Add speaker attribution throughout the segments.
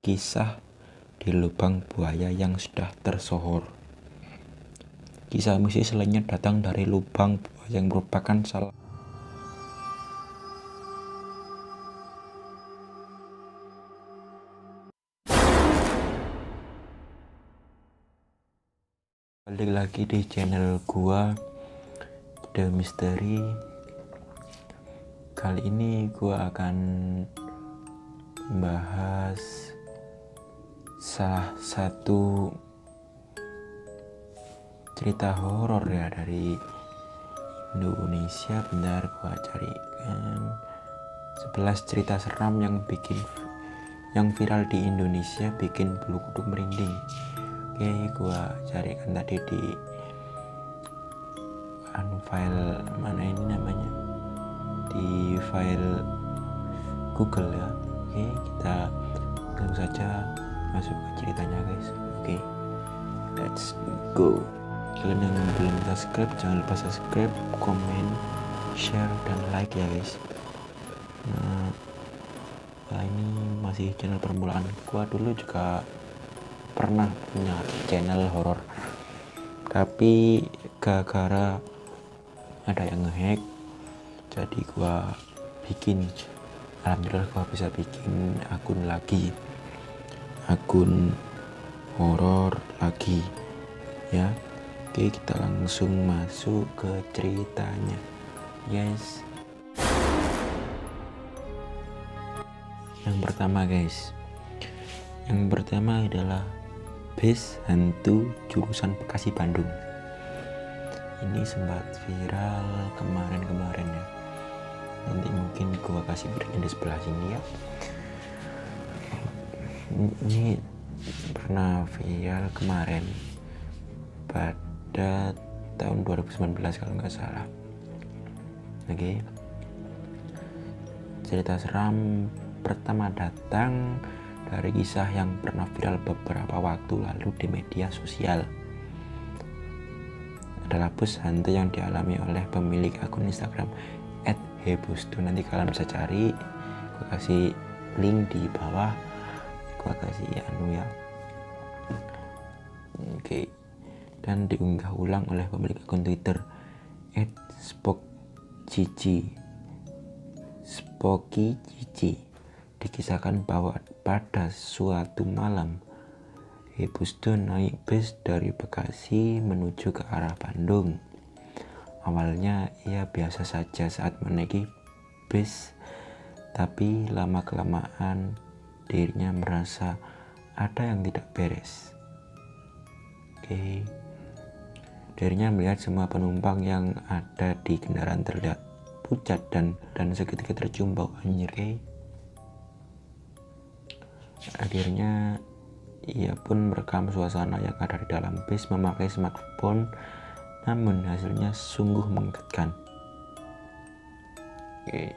Speaker 1: kisah di lubang buaya yang sudah tersohor. Kisah mistis lainnya datang dari lubang buaya yang merupakan salah balik lagi di channel gua The Mystery. Kali ini gua akan membahas salah satu cerita horor ya dari Indonesia. Bentar gua carikan 11 cerita seram yang viral di Indonesia bikin bulu kuduk merinding. Oke, gua carikan tadi di file mana ini namanya, di file Google ya. Oke, kita langsung saja masuk ke ceritanya guys. Oke, let's go. Kalian yang belum subscribe jangan lupa subscribe, komen, share, dan like ya guys. Nah, ini masih channel permulaan. Gua dulu juga pernah punya channel horor, tapi gara-gara ada yang ngehack, jadi gua bikin, alhamdulillah gua bisa bikin akun horor lagi ya. Oke, kita langsung masuk ke ceritanya guys. Yang pertama guys, yang pertama adalah base hantu jurusan Bekasi Bandung. Ini sempat viral kemarin ya. Nanti mungkin gua kasih breaknya di sebelah sini ya. Ini pernah viral kemarin pada tahun 2019 kalau nggak salah. Oke, cerita seram pertama datang dari kisah yang pernah viral beberapa waktu lalu di media sosial. Adalah bus hantu yang dialami oleh pemilik akun Instagram @hebusdu. Nanti kalian bisa cari, gue kasih link di bawah, gue kasih ya. Oke, dan diunggah ulang oleh pemilik akun Twitter @spokicici. Dikisahkan bahwa pada suatu malam Hebusdu naik bus dari Bekasi menuju ke arah Bandung. Awalnya ia biasa saja saat menaiki bus, tapi lama-kelamaan dirinya merasa ada yang tidak beres. Oke, dirinya melihat semua penumpang yang ada di kendaraan terlihat pucat dan seketika tercium bau anjir. Akhirnya ia pun merekam suasana yang ada di dalam bus memakai smartphone, namun hasilnya sungguh mengagetkan. Oke,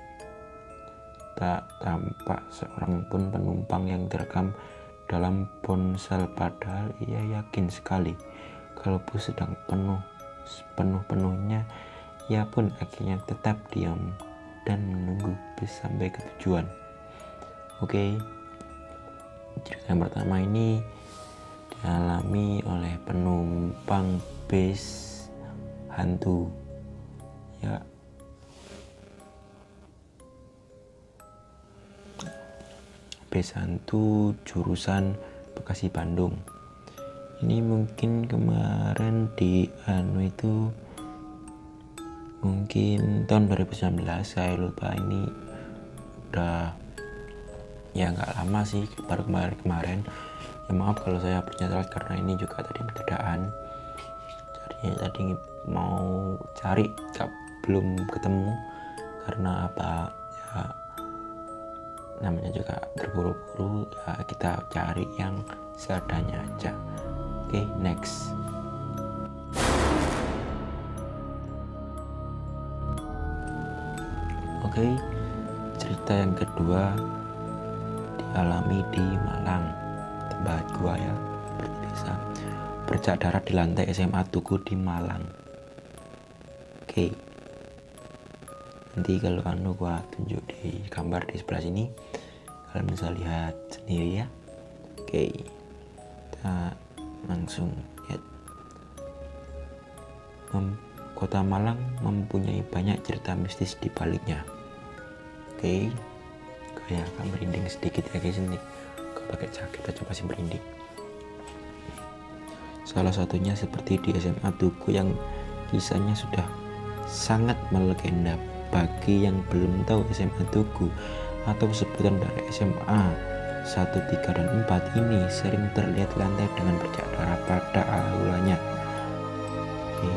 Speaker 1: tak tampak seorang pun penumpang yang terekam dalam ponsel, padahal ia yakin sekali kalau bus sedang penuhnya. Ia pun akhirnya tetap diam dan menunggu bus sampai ke tujuan. Oke, cerita yang pertama ini dialami oleh penumpang bus hantu ya. Bus hantu jurusan Bekasi Bandung. Ini mungkin kemarin di itu mungkin tahun 2019, saya lupa. Ini udah ya nggak lama sih, baru kemarin ya. Maaf kalau saya bercerita karena ini juga tadi bedaan, jadi tadi mau cari belum ketemu karena apa ya, namanya juga terburu-buru ya, kita cari yang seadanya aja. Oke, next. Oke, cerita yang kedua dialami di Malang, tempat gua ya berbiasa bercak darah di lantai SMA Tugu di Malang. Oke, nanti kalau gua tunjuk di gambar di sebelah sini, kalian bisa lihat sendiri ya. Oke, kita langsung lihat. Kota Malang mempunyai banyak cerita mistis di baliknya. Oke, kayak agak merinding sedikit ya guys, ini gak pakai jaket aja masih merinding. Salah satunya seperti di SMA Tugu yang kisahnya sudah sangat melegenda. Bagi yang belum tahu SMA Tugu atau sebutan dari SMA 1, 3, dan 4 ini sering terlihat lantai dengan bercak darah pada aulanya. Oke,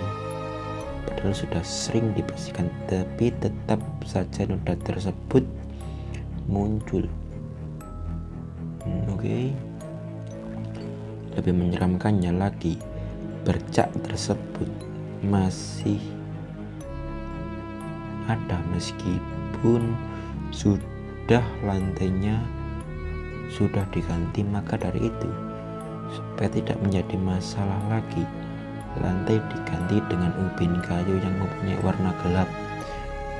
Speaker 1: padahal sudah sering dibersihkan, tapi tetap saja noda tersebut muncul. Oke. Lebih menyeramkannya lagi, bercak tersebut masih ada meskipun sudah lantainya sudah diganti. Maka dari itu, supaya tidak menjadi masalah lagi, lantai diganti dengan ubin kayu yang mempunyai warna gelap.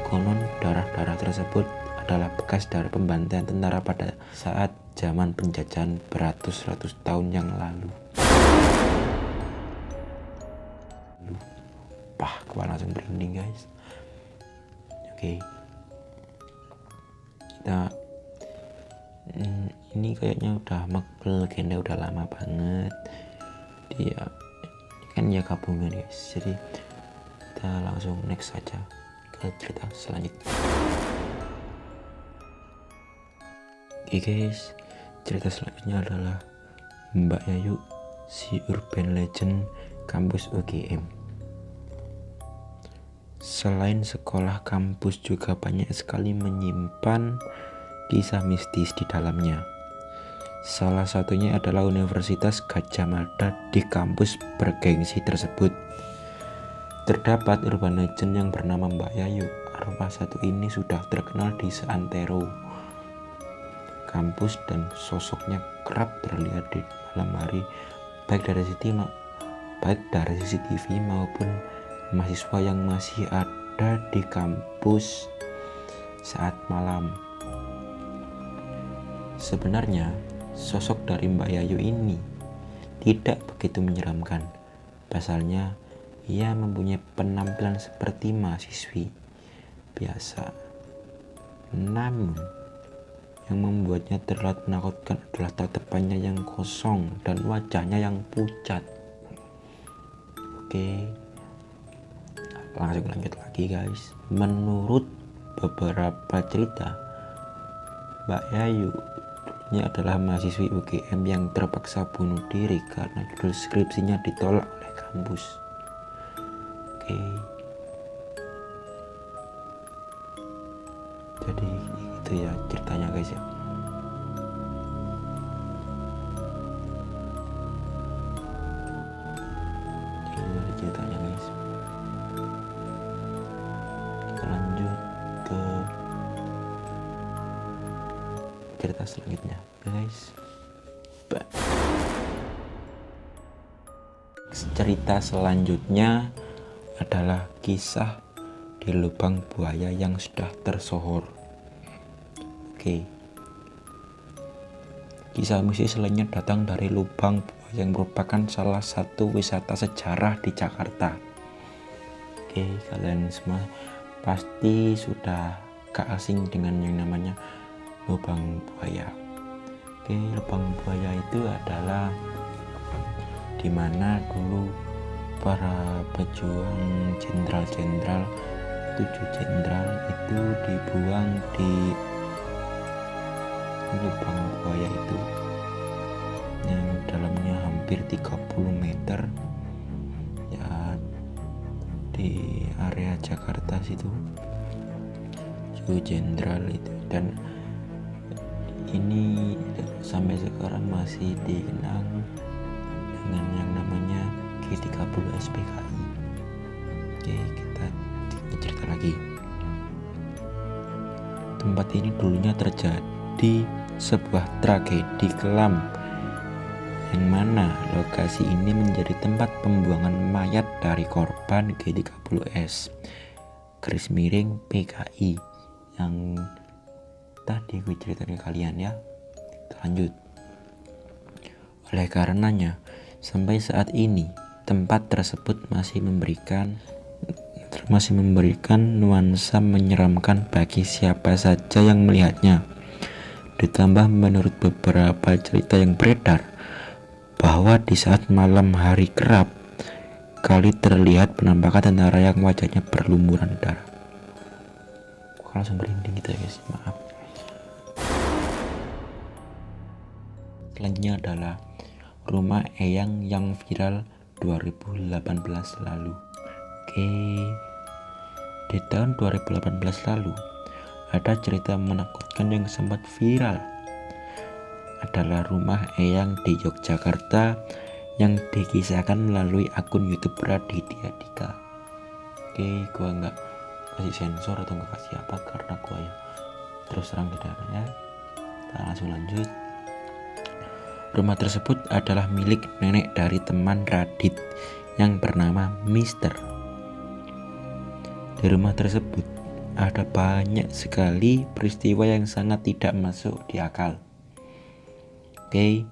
Speaker 1: Konon darah-darah tersebut adalah bekas dari pembantaian tentara pada saat zaman penjajahan beratus-ratus tahun yang lalu. Kepala langsung merinding guys. Oke, kita ini kayaknya udah legenda udah lama banget dia kan ya gabungan guys, jadi kita langsung next saja ke cerita selanjutnya. Oke guys, cerita selanjutnya adalah Mbak Yayu, si urban legend kampus UGM. Selain sekolah, kampus juga banyak sekali menyimpan kisah mistis di dalamnya. Salah satunya adalah Universitas Gadjah Mada di kampus bergengsi tersebut. Terdapat urban legend yang bernama Mbak Yayu. Arwah satu ini sudah terkenal di seantero kampus dan sosoknya kerap terlihat di malam hari, baik dari CCTV maupun mahasiswa yang masih ada di kampus saat malam. Sebenarnya sosok dari Mbak Yayu ini tidak begitu menyeramkan. Pasalnya ia mempunyai penampilan seperti mahasiswi biasa. Namun yang membuatnya terlihat menakutkan adalah tatapannya yang kosong dan wajahnya yang pucat. Oke, langsung lanjut lagi guys. Menurut beberapa cerita, Mbak Yayu ini adalah mahasiswi UGM yang terpaksa bunuh diri karena judul skripsinya ditolak oleh kampus. Oke, jadi itu ya ceritanya guys ya. Ini ada ceritanya guys. Kita lanjut ke cerita selanjutnya guys. Cerita selanjutnya adalah kisah di lubang buaya yang sudah tersohor. Oke, kisah mistis lainnya datang dari lubang buaya yang merupakan salah satu wisata sejarah di Jakarta. Oke, kalian semua pasti sudah gak asing dengan yang namanya lubang buaya. Oke, lubang buaya itu adalah dimana dulu para pejuang jenderal-jenderal, 7 jenderal itu dibuang di lubang buaya itu yang dalamnya hampir 30 meter ya, di area Jakarta situ, 7 jenderal itu. Dan ini sampai sekarang masih dikenal dengan yang namanya G30 SPKI. Oke, kita cerita lagi. Tempat ini dulunya terjadi sebuah tragedi kelam, yang mana lokasi ini menjadi tempat pembuangan mayat dari korban G30S garis miring PKI yang tadi gue ceritain ke kalian ya. Kita lanjut. Oleh karenanya, sampai saat ini tempat tersebut masih memberikan nuansa menyeramkan bagi siapa saja yang melihatnya. Ditambah menurut beberapa cerita yang beredar, bahwa di saat malam hari kerap kali terlihat penampakan tentara yang wajahnya berlumuran darah. Kok langsung merinding gitu ya guys, maaf. Selanjutnya adalah rumah Eyang yang viral 2018 lalu. Oke, di tahun 2018 lalu ada cerita menakutkan yang sempat viral. Adalah rumah Eyang di Yogyakarta yang dikisahkan melalui akun YouTube Raditya Dika. Oke, gua nggak kasih sensor atau nggak kasih apa karena gua ya terus terang tidak ya. Kita langsung lanjut. Rumah tersebut adalah milik nenek dari teman Radit yang bernama Mister. Di rumah tersebut ada banyak sekali peristiwa yang sangat tidak masuk di akal. Oke,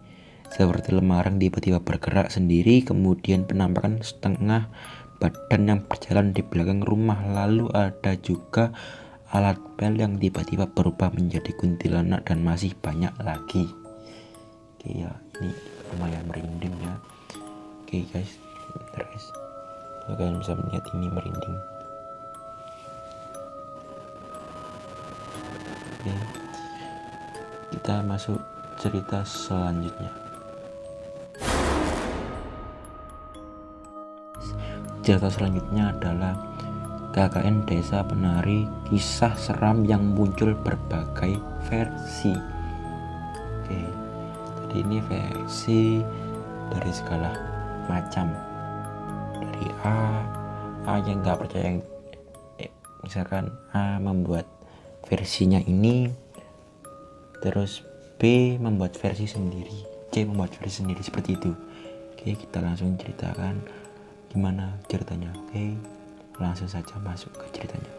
Speaker 1: seperti lemari tiba-tiba bergerak sendiri, kemudian penampakan setengah badan yang berjalan di belakang rumah, lalu ada juga alat bel yang tiba-tiba berubah menjadi kuntilanak dan masih banyak lagi. Oke ya, ini lumayan merinding ya. Oke guys, bentar guys, kalian bisa melihat ini merinding. Oke, kita masuk cerita selanjutnya. Cerita selanjutnya adalah KKN Desa Penari, kisah seram yang muncul berbagai versi. Oke, jadi ini versi dari segala macam, dari A yang nggak percaya, misalkan A membuat versinya ini, terus B membuat versi sendiri, C membuat versi sendiri, seperti itu. Oke, kita langsung ceritakan gimana ceritanya. Oke, langsung saja masuk ke ceritanya.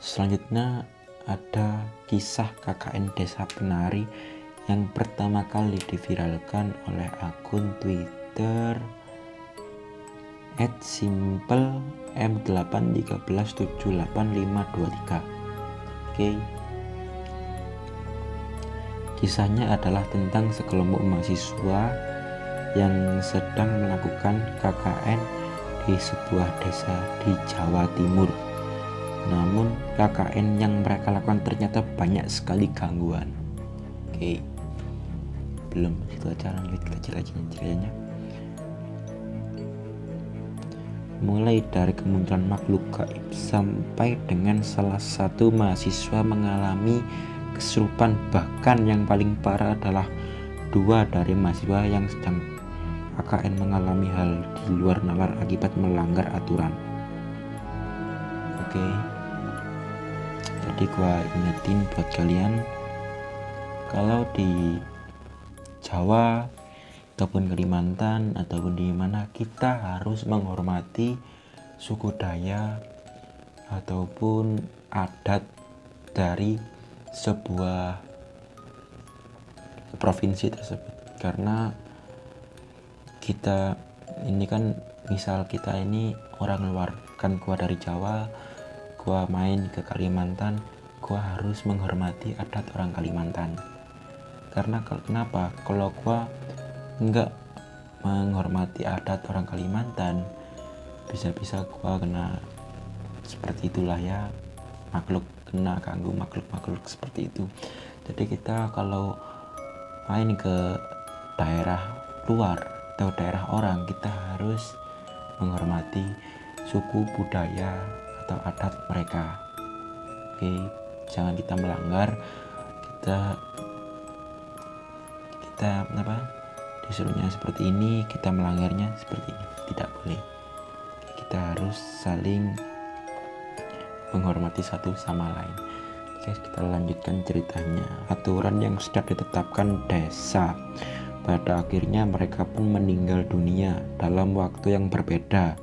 Speaker 1: Selanjutnya ada kisah KKN Desa Penari yang pertama kali diviralkan oleh akun Twitter @simple_m813785853. Oke, kisahnya adalah tentang sekelompok mahasiswa yang sedang melakukan KKN di sebuah desa di Jawa Timur. Namun KKN yang mereka lakukan ternyata banyak sekali gangguan. Oke, belum itu aja, lanjut kita ceritanya. Mulai dari kemunculan makhluk gaib sampai dengan salah satu mahasiswa mengalami kesurupan, bahkan yang paling parah adalah 2 dari mahasiswa yang sedang KKN mengalami hal di luar nalar akibat melanggar aturan. Oke, jadi gua ingetin buat kalian, kalau di Jawa ataupun Kalimantan ataupun di mana, kita harus menghormati suku Dayak ataupun adat dari sebuah provinsi tersebut. Karena kita ini kan, misal kita ini orang luar, kan gua dari Jawa, gua main ke Kalimantan, gua harus menghormati adat orang Kalimantan. Karena kenapa? Kalau gua enggak menghormati adat orang Kalimantan, bisa-bisa gua kena seperti itulah ya, kena ganggu makhluk seperti itu. Jadi kita kalau main ke daerah luar atau daerah orang, kita harus menghormati suku, budaya atau adat mereka. Oke, jangan kita melanggar, kita disuruhnya seperti ini, kita melanggarnya seperti ini, tidak boleh. Kita harus saling menghormati satu sama lain. Oke, kita lanjutkan ceritanya. Aturan yang sudah ditetapkan desa, pada akhirnya mereka pun meninggal dunia dalam waktu yang berbeda.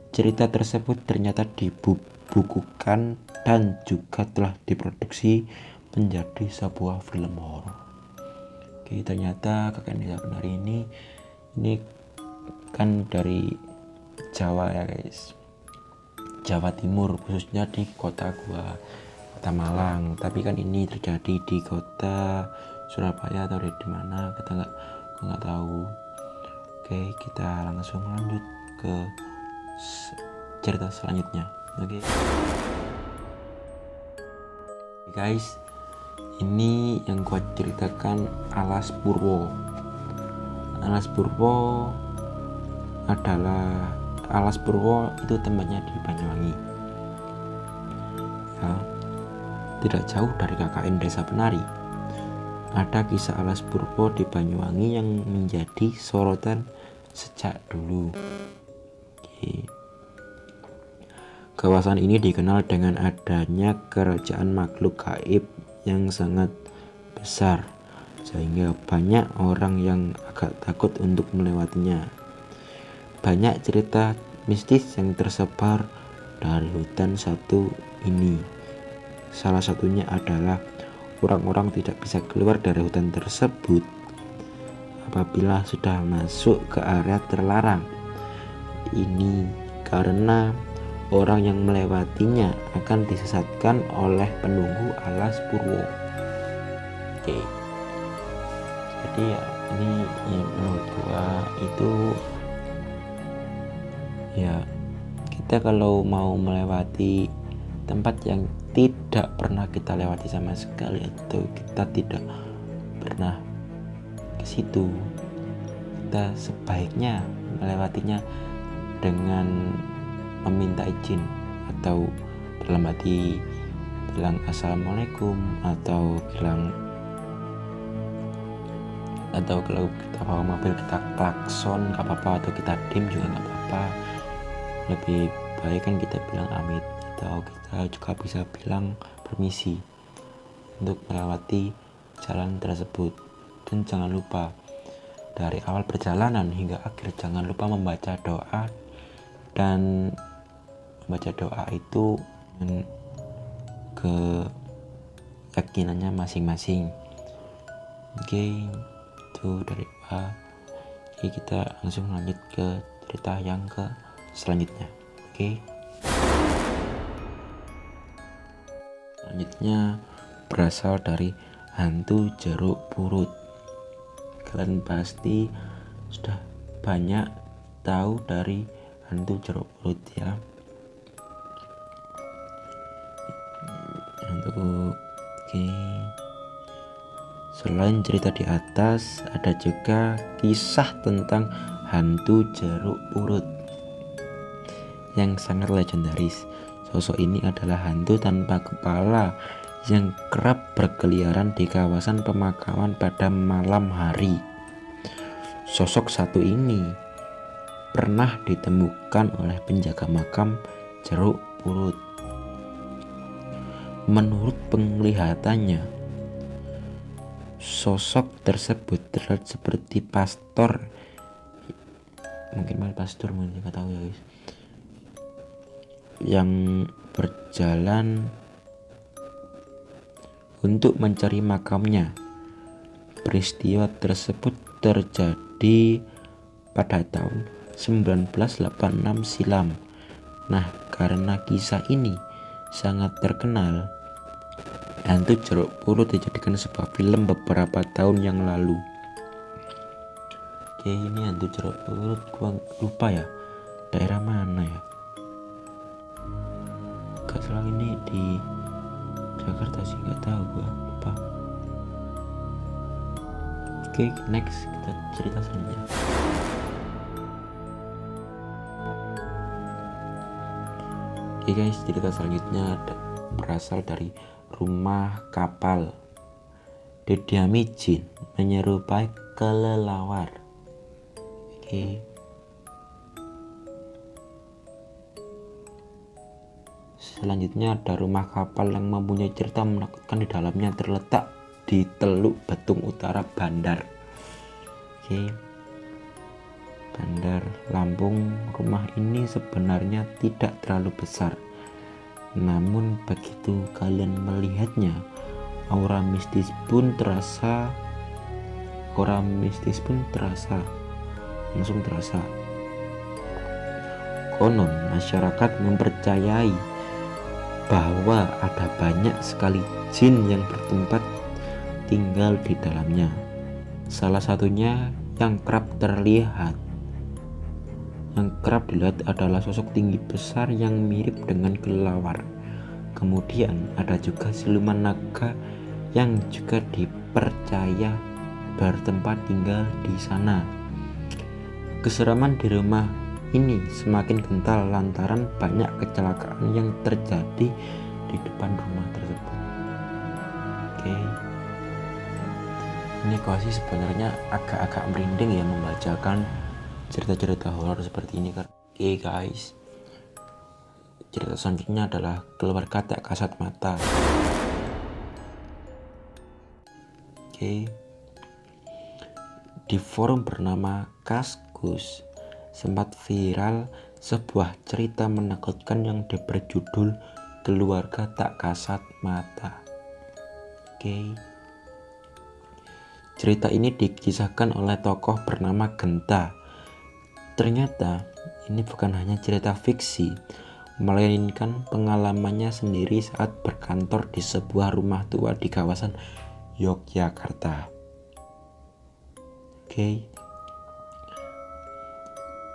Speaker 1: Cerita tersebut ternyata dibukukan dan juga telah diproduksi menjadi sebuah film horor. Oke, ternyata kakek desa penari ini kan dari Jawa ya guys, Jawa Timur, khususnya di kota Malang. Tapi kan ini terjadi di kota Surabaya atau di mana kita nggak tahu. Oke, kita langsung lanjut ke cerita selanjutnya. Oke guys, ini yang gua ceritakan Alas Purwo. Alas Purwo itu tempatnya di Banyuwangi ya, tidak jauh dari KKN Desa Penari. Ada kisah Alas Purwo di Banyuwangi yang menjadi sorotan sejak dulu. Oke. Kawasan ini dikenal dengan adanya kerajaan makhluk gaib yang sangat besar, sehingga banyak orang yang agak takut untuk melewatinya. Banyak cerita mistis yang tersebar dari hutan satu ini. Salah satunya adalah orang-orang tidak bisa keluar dari hutan tersebut apabila sudah masuk ke area terlarang. Ini karena orang yang melewatinya akan disesatkan oleh penunggu Alas Purwo. Oke. Jadi ya ini yang menurut gua itu ya, kita kalau mau melewati tempat yang tidak pernah kita lewati sama sekali atau kita tidak pernah ke situ, kita sebaiknya melewatinya dengan meminta izin atau dalam hati bilang assalamualaikum, atau kalau kita bawa mobil kita klakson nggak apa-apa, atau kita dim juga nggak apa-apa. Lebih baik kan kita bilang amit, atau kita juga bisa bilang permisi untuk melewati jalan tersebut. Dan jangan lupa dari awal perjalanan hingga akhir jangan lupa membaca doa, dan membaca doa itu keyakinannya masing-masing. Oke, itu dari doa. Oke, kita langsung lanjut ke cerita yang selanjutnya. Oke. Selanjutnya berasal dari hantu jeruk purut. Kalian pasti sudah banyak tahu dari hantu jeruk purut ya. Oke. Selain cerita di atas, ada juga kisah tentang hantu jeruk purut yang sangat legendaris. Sosok ini adalah hantu tanpa kepala yang kerap berkeliaran di kawasan pemakaman pada malam hari. Sosok satu ini pernah ditemukan oleh penjaga makam jeruk purut. Menurut penglihatannya, sosok tersebut terlihat seperti pastor, mungkin nggak tahu ya guys, yang berjalan untuk mencari makamnya. Peristiwa tersebut terjadi pada tahun 1986 silam. Nah, karena kisah ini sangat terkenal, hantu jeruk purut dijadikan sebuah film beberapa tahun yang lalu. Oke, ini hantu jeruk purut, gua lupa ya daerah mana ya. Gak salah ini di Jakarta sih, gak tahu gua, lupa. Oke, next kita cerita selanjutnya. Oke guys, cerita selanjutnya berasal dari rumah kapal. Didiami jin menyerupai kelelawar. Oke. Selanjutnya ada rumah kapal yang mempunyai cerita menakutkan. Di dalamnya terletak di Teluk Betung Utara, Bandar. Oke. Bandar Lampung. Rumah ini sebenarnya tidak terlalu besar. Namun begitu kalian melihatnya, aura mistis pun terasa aura mistis pun langsung terasa. Konon masyarakat mempercayai bahwa ada banyak sekali jin yang bertempat tinggal di dalamnya. Salah satunya yang kerap dilihat adalah sosok tinggi besar yang mirip dengan kelelawar. Kemudian ada juga siluman naga yang juga dipercaya bertempat tinggal di sana. Keseraman di rumah ini semakin kental lantaran banyak kecelakaan yang terjadi di depan rumah tersebut. Oke. Ini gua sih sebenarnya agak-agak merinding ya membacakan cerita-cerita horor seperti ini kan. Oke guys. Cerita selanjutnya adalah keluarga tak kasat mata. Oke. Di forum bernama Kaskus sempat viral sebuah cerita menakutkan yang berjudul Keluarga Tak Kasat Mata. Oke. Cerita ini dikisahkan oleh tokoh bernama Genta. Ternyata ini bukan hanya cerita fiksi, melainkan pengalamannya sendiri saat berkantor di sebuah rumah tua di kawasan Yogyakarta. Oke.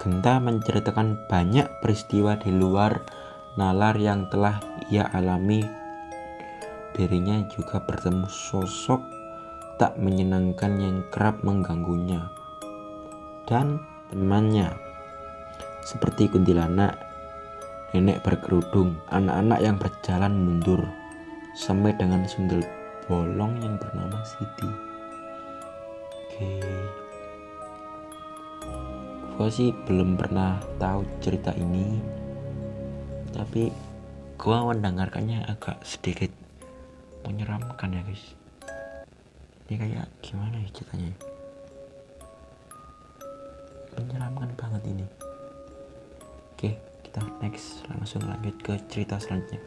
Speaker 1: Genta menceritakan banyak peristiwa di luar nalar yang telah ia alami. Dirinya juga bertemu sosok tak menyenangkan yang kerap mengganggunya dan temannya, seperti kuntilanak, nenek berkerudung, anak-anak yang berjalan mundur, sampai dengan sundel bolong yang bernama Siti. Oke. Gua sih belum pernah tahu cerita ini, tapi gua mendengarkannya agak sedikit menyeramkan ya guys. Ini kayak gimana ya ceritanya? Menyeramkan banget ini. Oke, kita next, langsung lanjut ke cerita selanjutnya.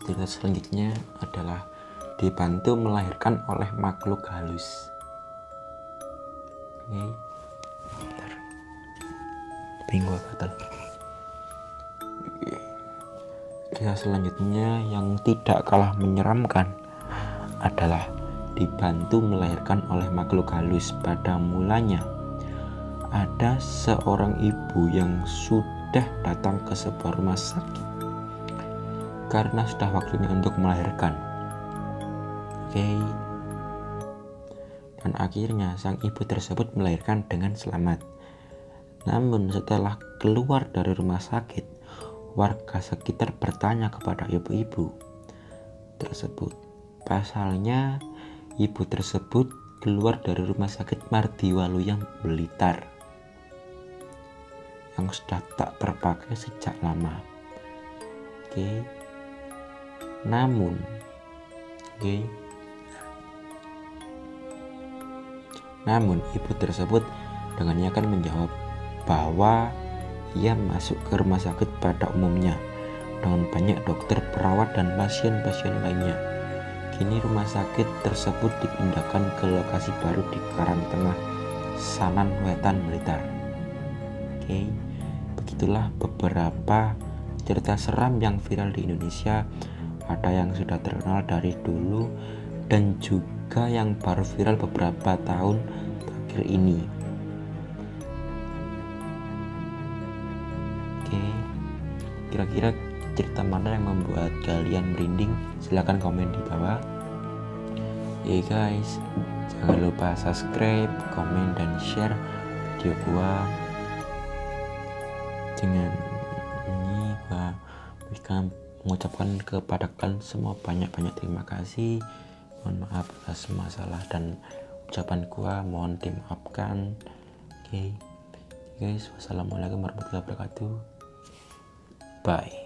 Speaker 1: Cerita selanjutnya adalah dibantu melahirkan oleh makhluk halus. Oke, bentar. Bingung gatal. Kisah selanjutnya yang tidak kalah menyeramkan adalah dibantu melahirkan oleh makhluk halus. Pada mulanya ada seorang ibu yang sudah datang ke sebuah rumah sakit karena sudah waktunya untuk melahirkan. Oke. Dan akhirnya sang ibu tersebut melahirkan dengan selamat. Namun setelah keluar dari rumah sakit, warga sekitar bertanya kepada ibu-ibu tersebut. Pasalnya ibu tersebut keluar dari rumah sakit Mardiwaluyan Blitar yang sudah tak terpakai sejak lama. Oke. Namun ibu tersebut dengan yakin menjawab bahwa ia masuk ke rumah sakit pada umumnya dengan banyak dokter, perawat, dan pasien-pasien lainnya. Kini rumah sakit tersebut dipindahkan ke lokasi baru di Karangtengah, Sanan Wetan, Blitar. Oke, begitulah beberapa cerita seram yang viral di Indonesia. Ada yang sudah terkenal dari dulu dan juga yang baru viral beberapa tahun terakhir ini. Kira-kira cerita mana yang membuat kalian merinding? Silahkan komen di bawah. Ya guys, jangan lupa subscribe, komen, dan share video gua. Dengan ini gua mengucapkan kepada kalian semua banyak-banyak terima kasih. Mohon maaf atas masalah dan ucapan gua, mohon dimaafkan. Oke guys, wassalamualaikum warahmatullahi wabarakatuh. Bye.